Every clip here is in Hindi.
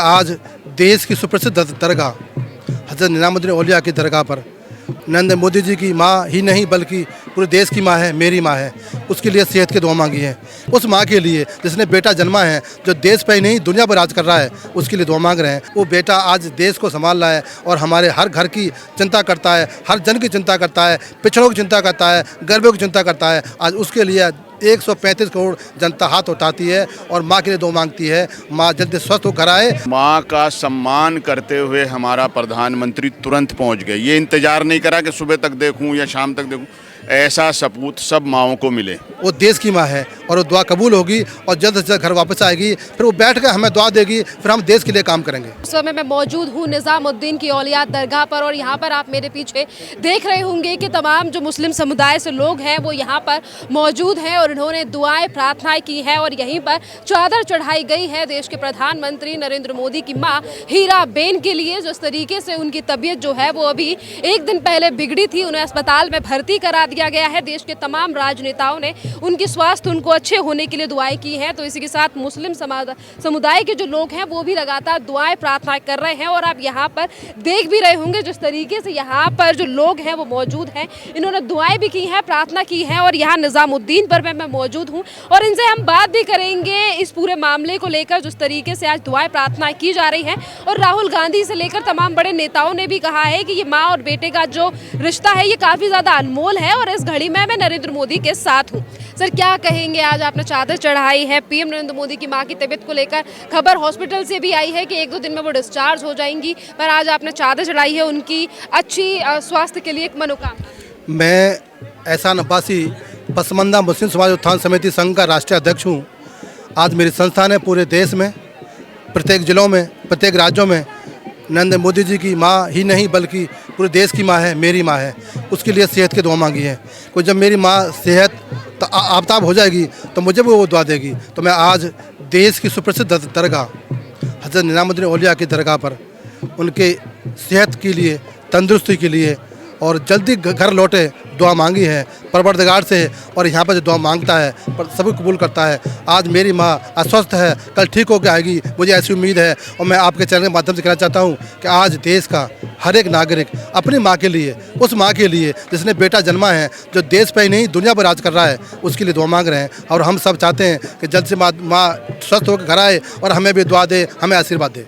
आज देश की सुप्रसिद्ध दरगाह हज़रत निज़ामुद्दीन औलिया की दरगाह पर नरेंद्र मोदी जी की माँ ही नहीं बल्कि पूरे देश की माँ है, मेरी माँ है। उसके लिए सेहत की दुआ मांगी है। उस माँ के लिए जिसने बेटा जन्मा है, जो देश पर ही नहीं दुनिया पर राज कर रहा है, उसके लिए दुआ मांग रहे हैं। वो बेटा आज देश को संभाल रहा है और हमारे हर घर की चिंता करता है, हर जन की चिंता करता है, पिछड़ों की चिंता करता है, गरीबों की चिंता करता है। आज उसके लिए 135 करोड़ जनता हाथ उठाती है और माँ के लिए दुआ मांगती है, माँ जल्दी स्वस्थ हो घर आए। माँ का सम्मान करते हुए हमारा प्रधानमंत्री तुरंत पहुँच गए। ये इंतजार नहीं करा कि सुबह तक देखूं या शाम तक देखूं। ऐसा सपूत सब माँओं को मिले। वो देश की माँ है और वो दुआ कबूल होगी और जल्द से जल्द घर वापस आएगी। फिर वो बैठ कर हमें दुआ देगी, फिर हम देश के लिए काम करेंगे। इस समय मैं मौजूद हूँ निज़ामुद्दीन की औलिया दरगाह पर और यहाँ पर आप मेरे पीछे देख रहे होंगे कि तमाम जो मुस्लिम समुदाय से लोग हैं वो यहाँ पर मौजूद हैं और इन्होंने दुआएं प्रार्थनाएं की है और यहीं पर चादर चढ़ाई गई है देश के प्रधानमंत्री नरेंद्र मोदी की माँ हीराबेन के लिए। जिस तरीके से उनकी तबीयत जो है वो अभी एक दिन पहले बिगड़ी थी, उन्हें अस्पताल में भर्ती करा दिया गया है। देश के तमाम राजनेताओं ने उनकी स्वास्थ्य उनको अच्छे होने के लिए दुआएं की हैं। तो इसी के साथ मुस्लिम समुदाय के जो लोग हैं वो भी लगातार दुआएं प्रार्थनाएं कर रहे हैं और आप यहाँ पर देख भी रहे होंगे जिस तरीके से यहाँ पर जो लोग हैं वो मौजूद हैं। इन्होंने दुआएं भी की हैं, प्रार्थना की है और यहाँ निज़ामुद्दीन पर मैं मौजूद हूँ और इनसे हम बात भी करेंगे इस पूरे मामले को लेकर, जिस तरीके से आज दुआएं प्रार्थनाएं की जा रही हैं। और राहुल गांधी से लेकर तमाम बड़े नेताओं ने भी कहा है कि ये माँ और बेटे का जो रिश्ता है ये काफ़ी ज़्यादा अनमोल है और इस घड़ी में मैं नरेंद्र मोदी के साथ हूँ। सर क्या कहेंगे, आज आपने चादर चढ़ाई है पीएम नरेंद्र मोदी की मां की तबीयत को लेकर, खबर हॉस्पिटल से भी आई है कि 1-2 दिन में वो डिस्चार्ज हो जाएंगी, पर आज आपने चादर चढ़ाई है उनकी अच्छी स्वास्थ्य के लिए एक मनोकामना। मैं एहसान अब्बासी पसमानदा मुस्लिम समाज उत्थान समिति संघ का राष्ट्रीय अध्यक्ष हूँ। आज मेरी संस्था ने पूरे देश में प्रत्येक जिलों में प्रत्येक राज्यों में नरेंद्र मोदी जी की माँ ही नहीं बल्कि पूरे देश की माँ है, मेरी माँ है, उसके लिए सेहत की दुआ मांगी है। कोई जब मेरी माँ सेहत तो आफताब हो जाएगी तो मुझे भी वो दुआ देगी। तो मैं आज देश की सुप्रसिद्ध दरगाह हज़रत निज़ामुद्दीन औलिया की दरगाह पर उनके सेहत के लिए, तंदुरुस्ती के लिए और जल्दी घर लौटे दुआ मांगी है परवरदिगार से। और यहाँ पर जो दुआ मांगता है पर सभी कबूल करता है। आज मेरी माँ अस्वस्थ है, कल ठीक होकर आएगी, मुझे ऐसी उम्मीद है। और मैं आपके चैनल के माध्यम से कहना चाहता हूँ कि आज देश का हर एक नागरिक अपनी माँ के लिए, उस माँ के लिए जिसने बेटा जन्मा है, जो देश पर ही नहीं दुनिया पर राज कर रहा है, उसके लिए दुआ मांग रहे हैं। और हम सब चाहते हैं कि जल्द से माँ स्वस्थ होकर घर आए और हमें भी दुआ दे, हमें आशीर्वाद दे।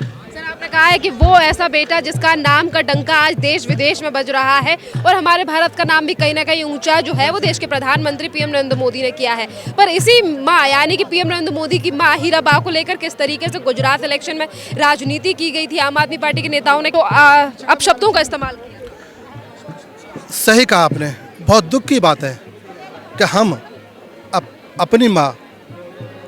कहा है कि वो ऐसा बेटा जिसका नाम का डंका आज देश विदेश में बज रहा है और हमारे भारत का नाम भी कहीं ना कहीं ऊंचा जो है वो देश के प्रधानमंत्री पीएम नरेंद्र मोदी ने किया है। पर इसी माँ यानी कि पीएम नरेंद्र मोदी की माँ हीराबा को लेकर किस तरीके से गुजरात इलेक्शन में राजनीति की गई थी, आम आदमी पार्टी के नेताओं ने तो अपशब्दों का इस्तेमाल किया। सही कहा आपने, बहुत दुख की बात है कि हम अपनी माँ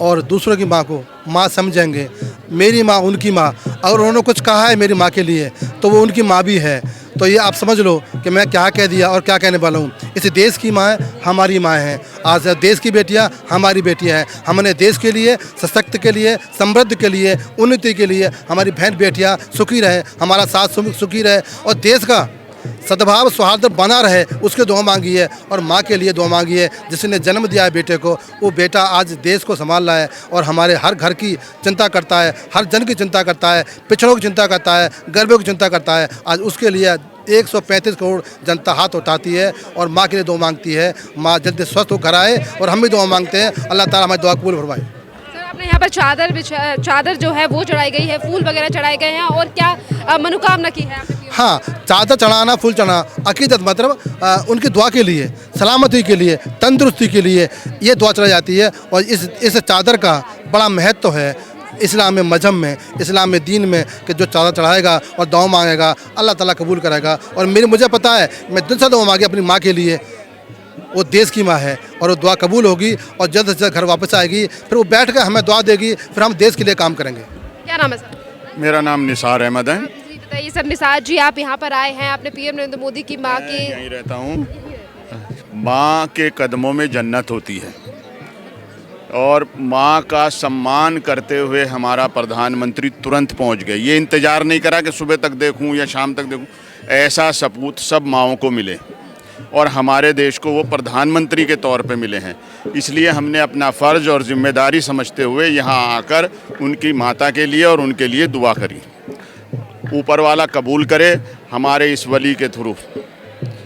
और दूसरों की माँ को माँ समझेंगे। मेरी माँ उनकी माँ, अगर उन्होंने कुछ कहा है मेरी माँ के लिए तो वो उनकी माँ भी है। तो ये आप समझ लो कि मैं क्या कह दिया और क्या कहने वाला हूँ। इस देश की माँ है, हमारी माँ है। आज देश की बेटियाँ हमारी बेटियाँ हैं। हमने देश के लिए, सशक्त के लिए, समृद्ध के लिए, उन्नति के लिए हमारी बहन बेटियाँ सुखी रहे, हमारा साथ सुखी रहे और देश का सद्भाव सौहार्द बना रहे, उसके दुआ मांगी है। और माँ के लिए दुआ मांगी है जिसने जन्म दिया है बेटे को। वो बेटा आज देश को संभाल रहा है और हमारे हर घर की चिंता करता है, हर जन की चिंता करता है, पिछड़ों की चिंता करता है, गरीबों की चिंता करता है। आज उसके लिए 135 करोड़ जनता हाथ उठाती है और माँ के लिए दुआ मांगती है, माँ जल्दी स्वस्थ हो घर आए। और हम भी दुआ मांगते हैं, अल्लाह ताला हमारी दुआ कबूल फरमाए। आपने यहाँ पर चादर जो है वो चढ़ाई गई है, फूल वगैरह चढ़ाए गए हैं और क्या मनोकामना की है? हाँ, चादर चढ़ाना, फूल चढ़ाना अकीदत मतलब उनकी दुआ के लिए, सलामती के लिए, तंदुरुस्ती के लिए ये दुआ चढ़ाई जाती है। और इस चादर का बड़ा महत्व है इस्लाम में, मजहब में, इस्लाम में, दीन में कि जो चादर चढ़ाएगा और दुआ मांगेगा अल्लाह ताला कबूल करेगा। और मुझे पता है, मैं दिल से दुआ मांगी अपनी माँ के लिए। वो देश की माँ है और वो दुआ कबूल होगी और जल्द से जल्द घर वापस आएगी। फिर वो बैठ कर हमें दुआ देगी, फिर हम देश के लिए काम करेंगे। क्या नाम है सर? मेरा नाम निसार अहमद है। जी बताइए सर, निसार जी आप यहाँ पर आए हैं, आपने पीएम नरेंद्र मोदी की माँ की, यहीं रहता हूँ। माँ के कदमों में जन्नत होती है और माँ का सम्मान करते हुए हमारा प्रधानमंत्री तुरंत पहुँच गए। ये इंतजार नहीं करा कि सुबह तक देखूं या शाम तक देखूं। ऐसा सपूत सब माँओं को मिले। और हमारे देश को वो प्रधानमंत्री के तौर पे मिले हैं। इसलिए हमने अपना फ़र्ज़ और ज़िम्मेदारी समझते हुए यहाँ आकर उनकी माता के लिए और उनके लिए दुआ करी। ऊपर वाला कबूल करे हमारे इस वली के थ्रू।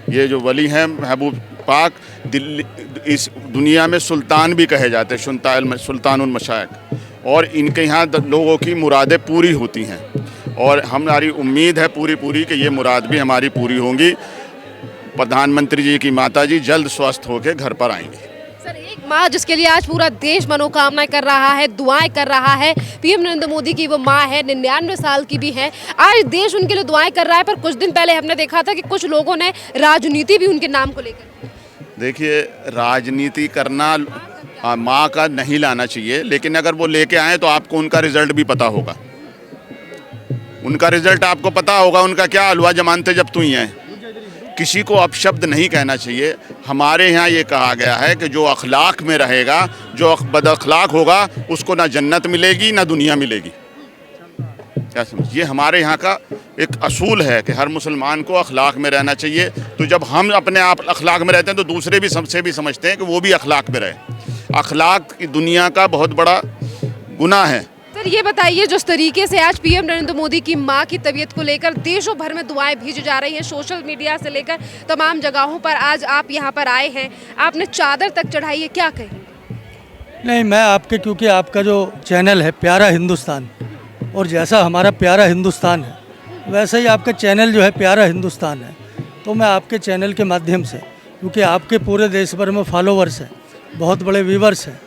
ये जो वली हैं महबूब पाक, दिल्ली इस दुनिया में सुल्तान भी कहे जाते हैं, सुल्तानुल मशाइख, और इनके यहाँ लोगों की मुरादें पूरी होती हैं और हमारी उम्मीद है पूरी कि ये मुराद भी हमारी पूरी होंगी। प्रधानमंत्री जी की माता जी जल्द स्वस्थ होकर घर पर आएंगी। सर, एक माँ जिसके लिए आज पूरा देश मनोकामनाएं कर रहा है, दुआएं कर रहा है, पीएम नरेंद्र मोदी की वो माँ है, 99 साल की भी है। आज देश उनके लिए दुआएं कर रहा है, पर कुछ दिन पहले हमने देखा था कि कुछ लोगों ने राजनीति भी उनके नाम को लेकर। देखिए, राजनीति करना माँ का नहीं लाना चाहिए, लेकिन अगर वो लेके आए तो आपको उनका रिजल्ट भी पता होगा। उनका रिजल्ट आपको पता होगा, उनका क्या हलवा जमानते जब तू ही हैं। किसी को अपशब्द नहीं कहना चाहिए। हमारे यहाँ ये कहा गया है कि जो अखलाक में रहेगा, जो बद अखलाक होगा, उसको ना जन्नत मिलेगी ना दुनिया मिलेगी। क्या समझ, ये हमारे यहाँ का एक असूल है कि हर मुसलमान को अखलाक में रहना चाहिए। तो जब हम अपने आप अखलाक में रहते हैं तो दूसरे भी सबसे भी समझते हैं कि वो भी अखलाक में रहे। अखलाक की दुनिया का बहुत बड़ा गुनाह है। सर, ये बताइए, जिस तरीके से आज पीएम नरेंद्र मोदी की मां की तबीयत को लेकर देशों भर में दुआएं भेजी जा रही हैं, सोशल मीडिया से लेकर तमाम जगहों पर आज आप यहां पर आए हैं, आपने चादर तक चढ़ाई है, क्या कहें? नहीं, मैं आपके, क्योंकि आपका जो चैनल है प्यारा हिंदुस्तान, और जैसा हमारा प्यारा हिंदुस्तान है वैसे ही आपका चैनल जो है प्यारा हिंदुस्तान है, तो मैं आपके चैनल के माध्यम से, क्योंकि आपके पूरे देश भर में फॉलोवर्स हैं, बहुत बड़े व्यूवर्स हैं,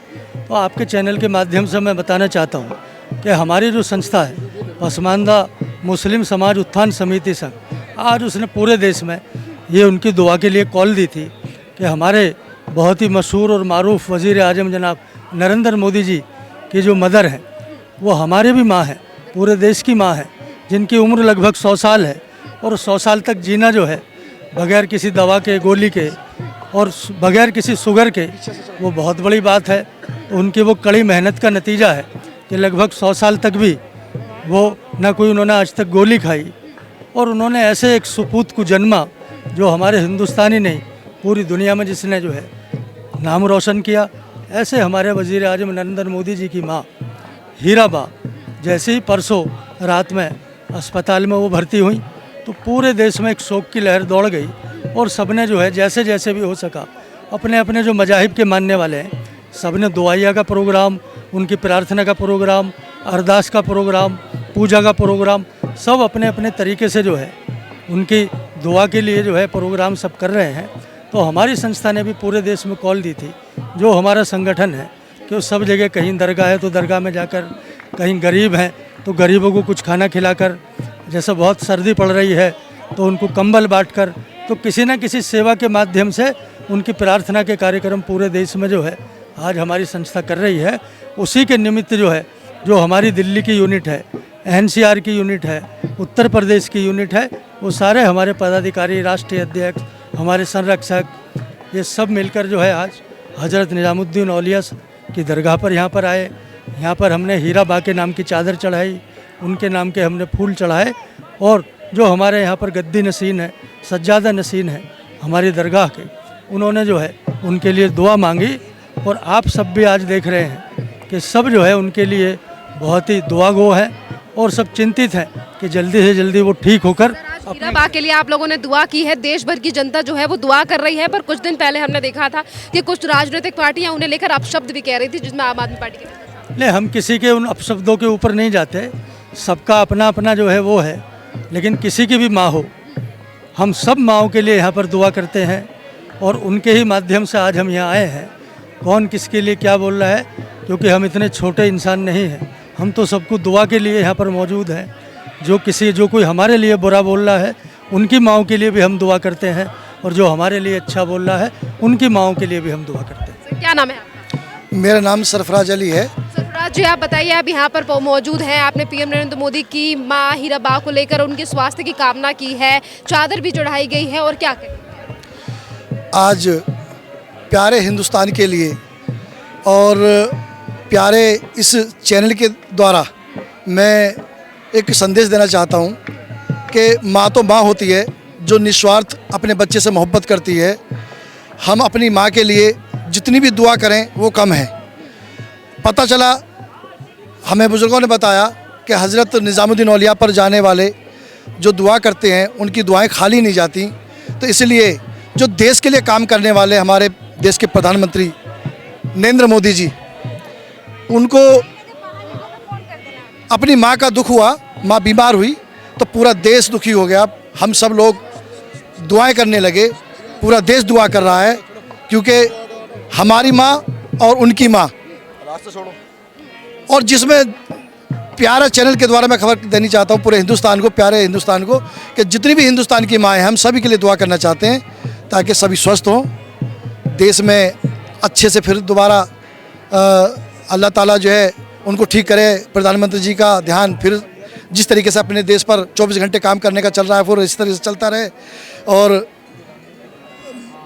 तो आपके चैनल के माध्यम से मैं बताना चाहता हूँ कि हमारी जो संस्था है पसमानदा मुस्लिम समाज उत्थान समिति संघ, आज उसने पूरे देश में ये उनकी दुआ के लिए कॉल दी थी कि हमारे बहुत ही मशहूर और मारूफ वज़ीर आज़म जनाब नरेंद्र मोदी जी की जो मदर है वो हमारे भी माँ है, पूरे देश की माँ है, जिनकी उम्र लगभग 100 साल है, और 100 साल तक जीना जो है बगैर किसी दवा के, गोली के और बगैर किसी शुगर के, वो बहुत बड़ी बात है। तो उनकी वो कड़ी मेहनत का नतीजा है कि लगभग 100 साल तक भी वो ना कोई उन्होंने आज तक गोली खाई, और उन्होंने ऐसे एक सुपूत को जन्मा जो हमारे हिंदुस्तानी नहीं पूरी दुनिया में जिसने जो है नाम रोशन किया। ऐसे हमारे वज़ीर आज़म नरेंद्र मोदी जी की माँ हीरा बा जैसे ही परसों रात में अस्पताल में वो भर्ती हुई तो पूरे देश में एक शोक की लहर दौड़ गई, और सबने जो है जैसे जैसे भी हो सका अपने अपने जो मजाहिब के मानने वाले हैं सबने दुआइया का प्रोग्राम, उनकी प्रार्थना का प्रोग्राम, अरदास का प्रोग्राम, पूजा का प्रोग्राम, सब अपने अपने तरीके से जो है उनकी दुआ के लिए जो है प्रोग्राम सब कर रहे हैं। तो हमारी संस्था ने भी पूरे देश में कॉल दी थी, जो हमारा संगठन है, कि वो सब जगह, कहीं दरगाह है तो दरगाह में जाकर, कहीं गरीब हैं तो गरीबों को कुछ खाना खिलाकर, जैसे बहुत सर्दी पड़ रही है तो उनको कंबल बांटकर, तो किसी न किसी सेवा के माध्यम से उनकी प्रार्थना के कार्यक्रम पूरे देश में जो है आज हमारी संस्था कर रही है। उसी के निमित्त जो है, जो हमारी दिल्ली की यूनिट है, एनसीआर की यूनिट है, उत्तर प्रदेश की यूनिट है, वो सारे हमारे पदाधिकारी, राष्ट्रीय अध्यक्ष, हमारे संरक्षक, ये सब मिलकर जो है आज हज़रत निज़ामुद्दीन औलिया की दरगाह पर यहाँ पर आए। यहाँ पर हमने हीरा बा के नाम की चादर चढ़ाई, उनके नाम के हमने फूल चढ़ाए, और जो हमारे यहाँ पर गद्दी नसीन है, सज्जादा नसीन है हमारी दरगाह के, उन्होंने जो है उनके लिए दुआ मांगी। और आप सब भी आज देख रहे हैं कि सब जो है उनके लिए बहुत ही दुआ गो है, और सब चिंतित हैं कि जल्दी से जल्दी वो ठीक होकर। हीरा बा के लिए आप लोगों ने दुआ की है, देश भर की जनता जो है वो दुआ कर रही है, पर कुछ दिन पहले हमने देखा था कि कुछ राजनीतिक पार्टियां उन्हें लेकर अपशब्द भी कह रही थी, जिसमें आम आदमी पार्टी के। नहीं, हम किसी के उन अपशब्दों के ऊपर नहीं जाते, सबका अपना अपना जो है वो है, लेकिन किसी की भी माँ हो, हम सब माँओं के लिए यहाँ पर दुआ करते हैं, और उनके ही माध्यम से आज हम यहाँ आए हैं। कौन किसके लिए क्या बोल रहा है, क्योंकि हम इतने छोटे इंसान नहीं हैं, हम तो सबको दुआ के लिए यहाँ पर मौजूद हैं। जो कोई हमारे लिए बुरा बोल रहा है उनकी माँओं के लिए भी हम दुआ करते हैं, और जो हमारे लिए अच्छा बोल रहा है उनकी माँओं के लिए भी हम दुआ करते हैं। क्या नाम है आपका? मेरा नाम सरफराज अली है। सरफराज जी, आप बताइए, आप यहाँ पर मौजूद हैं, आपने पीएम नरेंद्र मोदी की माँ हीरा बा को लेकर उनके स्वास्थ्य की कामना की है, चादर भी चढ़ाई गई है, और क्या कहें? आज प्यारे हिंदुस्तान के लिए और प्यारे इस चैनल के द्वारा मैं एक संदेश देना चाहता हूँ कि माँ तो माँ होती है, जो निस्वार्थ अपने बच्चे से मोहब्बत करती है। हम अपनी माँ के लिए जितनी भी दुआ करें वो कम है। पता चला, हमें बुज़ुर्गों ने बताया कि हज़रत निज़ामुद्दीन औलिया पर जाने वाले जो दुआ करते हैं उनकी दुआएं खाली नहीं जाती। तो इसलिए जो देश के लिए काम करने वाले हमारे देश के प्रधानमंत्री नरेंद्र मोदी जी, उनको अपनी माँ का दुख हुआ, माँ बीमार हुई तो पूरा देश दुखी हो गया। हम सब लोग दुआएं करने लगे, पूरा देश दुआ कर रहा है, क्योंकि हमारी माँ और उनकी माँ, और जिसमें प्यारा चैनल के द्वारा मैं खबर देनी चाहता हूँ पूरे हिंदुस्तान को, प्यारे हिंदुस्तान को, कि जितनी भी हिंदुस्तान की माँ हैं हम सभी के लिए दुआ करना चाहते हैं ताकि सभी स्वस्थ हों, देश में अच्छे से फिर दोबारा अल्लाह ताला जो है उनको ठीक करे। प्रधानमंत्री जी का ध्यान फिर जिस तरीके से अपने देश पर 24 घंटे काम करने का चल रहा है वो इस तरह से चलता रहे, और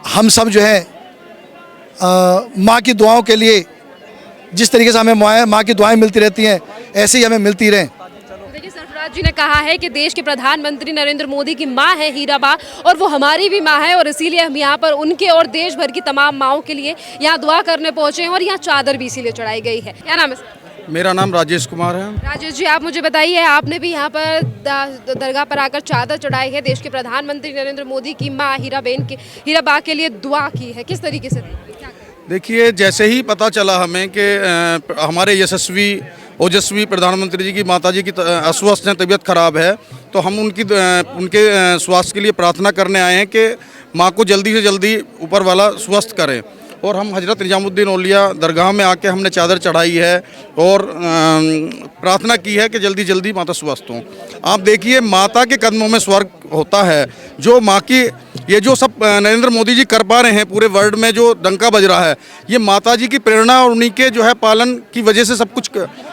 हम सब जो है माँ की दुआओं के लिए जिस तरीके से हमें माँ की दुआएं मिलती रहती हैं ऐसे ही हमें मिलती रहें। देखिए, सरफराज जी ने कहा है कि देश के प्रधानमंत्री नरेंद्र मोदी की माँ है हीरा माँ, और वो हमारी भी माँ है, और इसीलिए हम यहाँ पर उनके और देश भर की तमाम माँओं के लिए यहाँ दुआ करने पहुँचे हैं, और यहाँ चादर भी इसीलिए चढ़ाई गई है। क्या नाम है सर? मेरा नाम राजेश कुमार है। राजेश जी, आप मुझे बताइए, आपने भी यहाँ पर दरगाह पर आकर चादर चढ़ाई है, देश के प्रधानमंत्री नरेंद्र मोदी की माँ हीरा बा के लिए दुआ की है, किस तरीके से? देखिए, जैसे ही पता चला हमें कि हमारे यशस्वी ओजस्वी प्रधानमंत्री जी की माताजी की अस्वस्थ हैं, तबीयत खराब है, तो हम उनके स्वास्थ्य के लिए प्रार्थना करने आए हैं कि माँ को जल्दी से जल्दी ऊपर वाला स्वस्थ करें। और हम हज़रत निज़ामुद्दीन औलिया दरगाह में आके हमने चादर चढ़ाई है और प्रार्थना की है कि जल्दी जल्दी माता स्वस्थ हों। आप देखिए, माता के कदमों में स्वर्ग होता है। जो माँ की ये जो सब नरेंद्र मोदी जी कर पा रहे हैं, पूरे वर्ल्ड में जो डंका बज रहा है, ये माता जी की प्रेरणा और उन्हीं के जो है पालन की वजह से सब कुछ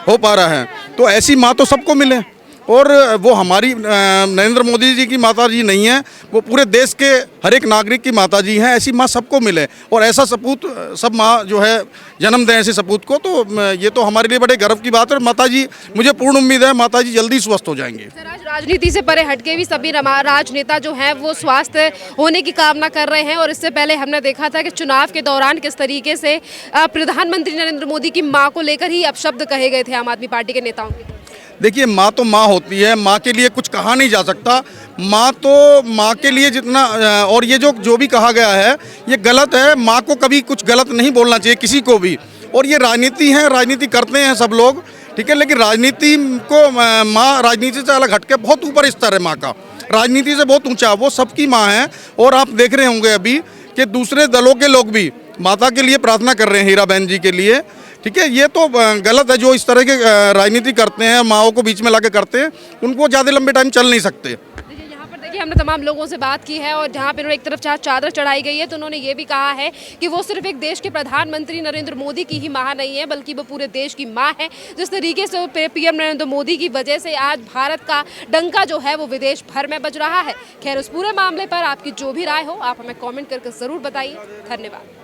हो पा रहा है। तो ऐसी माँ तो सबको मिले, और वो हमारी नरेंद्र मोदी जी की माता जी नहीं है, वो पूरे देश के हर एक नागरिक की माता जी हैं। ऐसी माँ सबको मिले, और ऐसा सपूत सब माँ जो है जन्म दें ऐसे सपूत को, तो ये तो हमारे लिए बड़े गर्व की बात है। और माता जी, मुझे पूर्ण उम्मीद है माता जी जल्दी स्वस्थ हो जाएंगे। सर, आज राजनीति से परे हटके भी सभी राजनेता जो हैं वो स्वास्थ्य होने की कामना कर रहे हैं, और इससे पहले हमने देखा था कि चुनाव के दौरान किस तरीके से प्रधानमंत्री नरेंद्र मोदी की माँ को लेकर ही अपशब्द कहे गए थे आम आदमी पार्टी के नेताओं की। देखिए, माँ तो माँ होती है, माँ के लिए कुछ कहा नहीं जा सकता। माँ तो माँ के लिए जितना, और ये जो भी कहा गया है ये गलत है। माँ को कभी कुछ गलत नहीं बोलना चाहिए किसी को भी। और ये राजनीति है, राजनीति करते हैं सब लोग, ठीक है, लेकिन राजनीति को माँ राजनीति से अलग हटके बहुत ऊपर स्तर है माँ का, राजनीति से बहुत ऊँचा, वो सबकी माँ है। और आप देख रहे होंगे अभी कि दूसरे दलों के लोग भी माता के लिए प्रार्थना कर रहे हैं, हीरा बहन जी के लिए, ठीक है। ये तो गलत है जो इस तरह के राजनीति करते हैं, माओ को बीच में लाके करते हैं, उनको ज़्यादा लंबे टाइम चल नहीं सकते। यहाँ पर देखिए, हमने तमाम लोगों से बात की है, और जहाँ पर उन्होंने एक तरफ चादर चढ़ाई गई है तो उन्होंने ये भी कहा है कि वो सिर्फ एक देश के प्रधानमंत्री नरेंद्र मोदी की ही माँ नहीं है, बल्कि वो पूरे देश की माँ है। जिस तरीके से पीएम नरेंद्र मोदी की वजह से आज भारत का डंका जो है वो विदेश भर में बज रहा है। खैर, उस पूरे मामले पर आपकी जो भी राय हो आप हमें कॉमेंट करके ज़रूर बताइए। धन्यवाद।